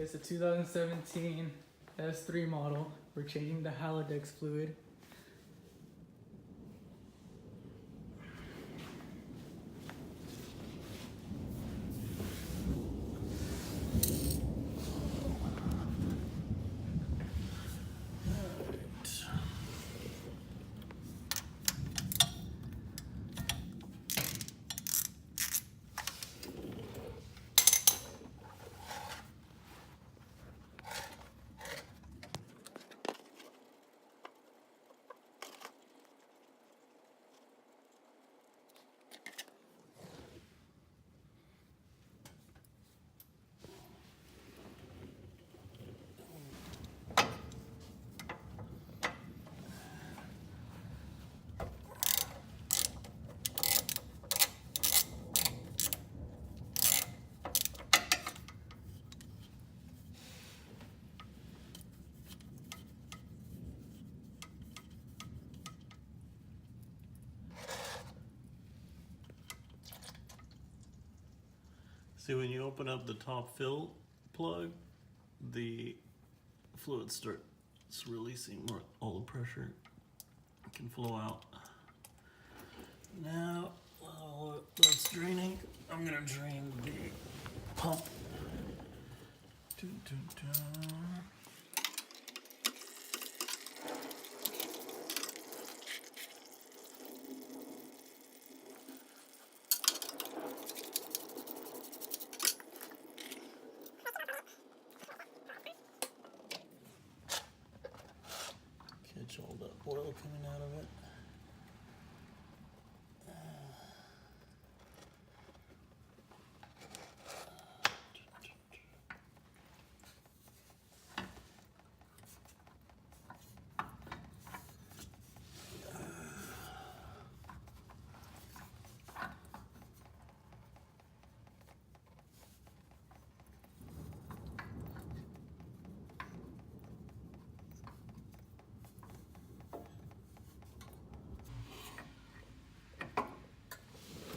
It's a 2017 S3 model. We're changing the Haldex fluid. See, when you open up the top fill plug, the fluid starts releasing more, all the pressure can flow out. Now, while that's draining, I'm gonna drain the pump. Dun, dun, dun. Catch all the oil coming out of it.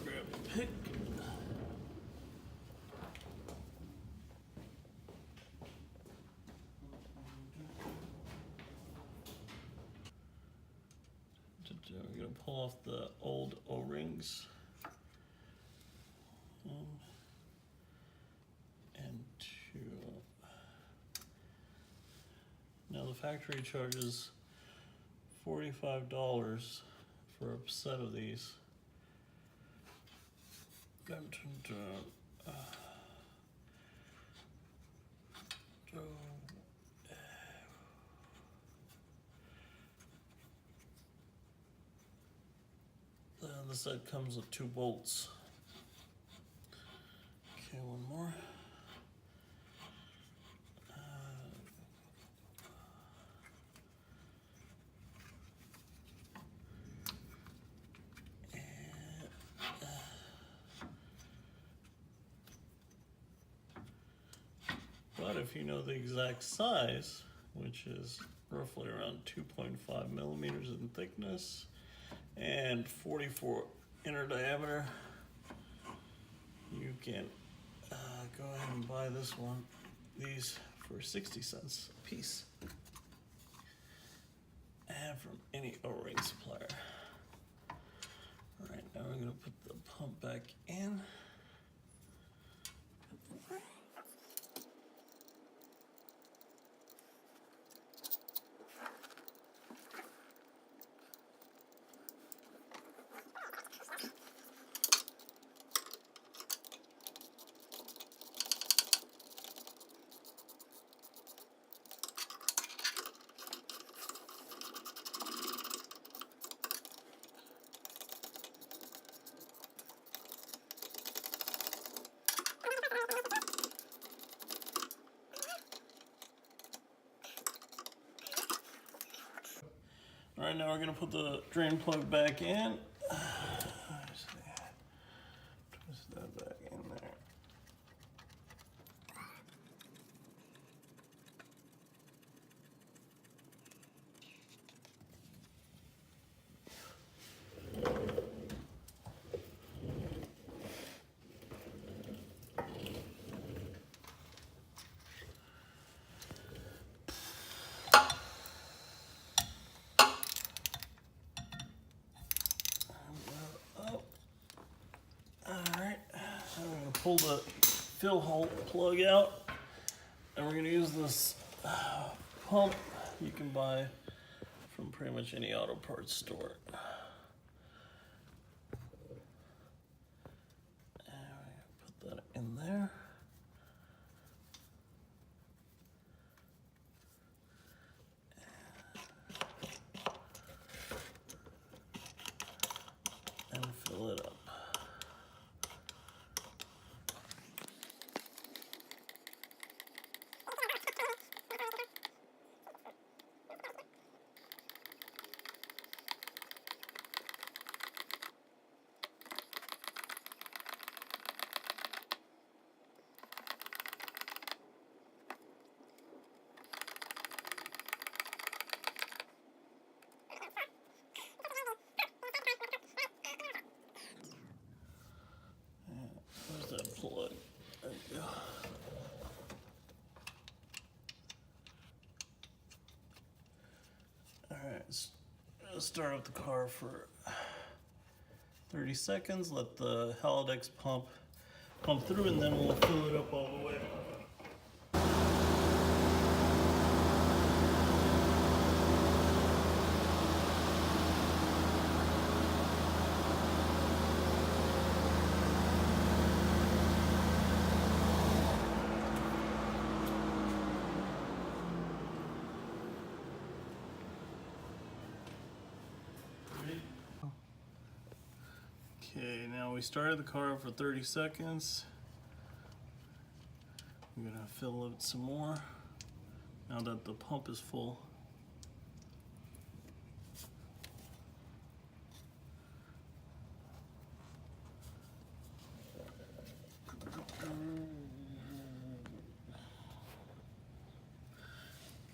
Grab a pick. We're going to pull off the old O-rings. And two. Now the factory charges $45 for a set of these. The set comes with 2 bolts. Okay, one more. But if you know the exact size, which is roughly around 2.5 millimeters in thickness and 44 inner diameter, you can go ahead and buy these for 60 cents a piece, and from any O-ring supplier. All right, now we're going to put the pump back in. All right, now we're gonna put the drain plug back in. Twist that back in there. pull the fill hole plug out, and we're gonna use this pump you can buy from pretty much any auto parts store. And we're gonna put that in there. And fill it up. Where's that plug? There we go. Alright, let's start up the car for 30 seconds, let the Haldex pump through, and then we'll fill it up all the way. Okay, now we started the car for 30 seconds. I'm gonna fill it some more now that the pump is full.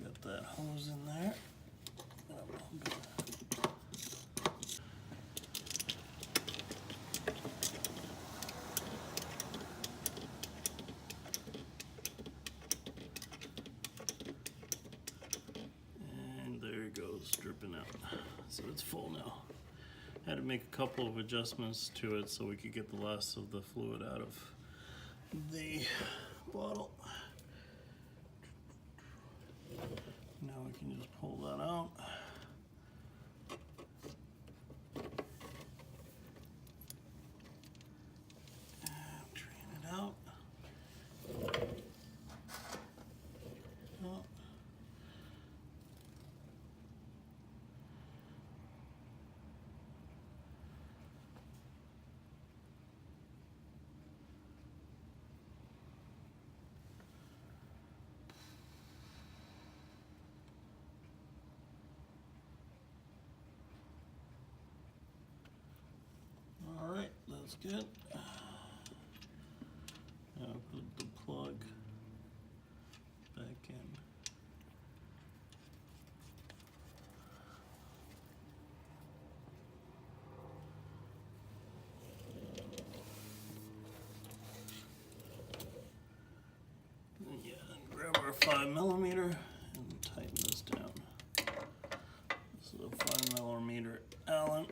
Got that hose in there. Goes dripping out, so it's full now. Had to make a couple of adjustments to it so we could get the last of the fluid out of the bottle. Now we can just pull that out. And drain it out. Alright, that's good. Now put the plug back in. Yeah, and grab our 5mm and tighten this down. This is a 5mm Allen.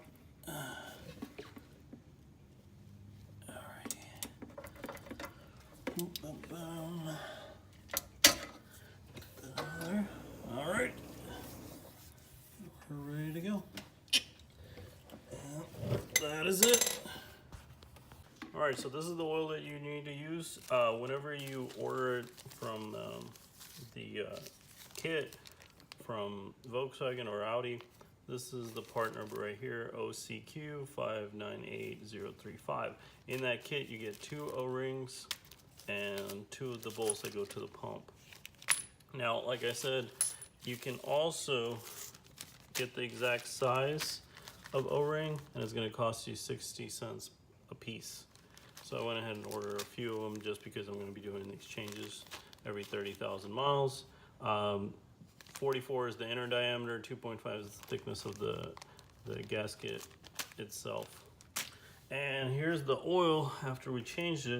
All right, we're ready to go. And that is it. All right, so this is the oil that you need to use whenever you order it from the kit from Volkswagen or Audi. This is the part number right here, OCQ 598035. In that kit, you get 2 O-rings and 2 of the bolts that go to the pump. Now, like I said, you can also get the exact size of O-ring, and it's going to cost you 60 cents a piece. So I went ahead and ordered a few of them just because I'm going to be doing these changes every 30,000 miles. 44 is the inner diameter, 2.5 is the thickness of the gasket itself. And here's the oil after we changed it.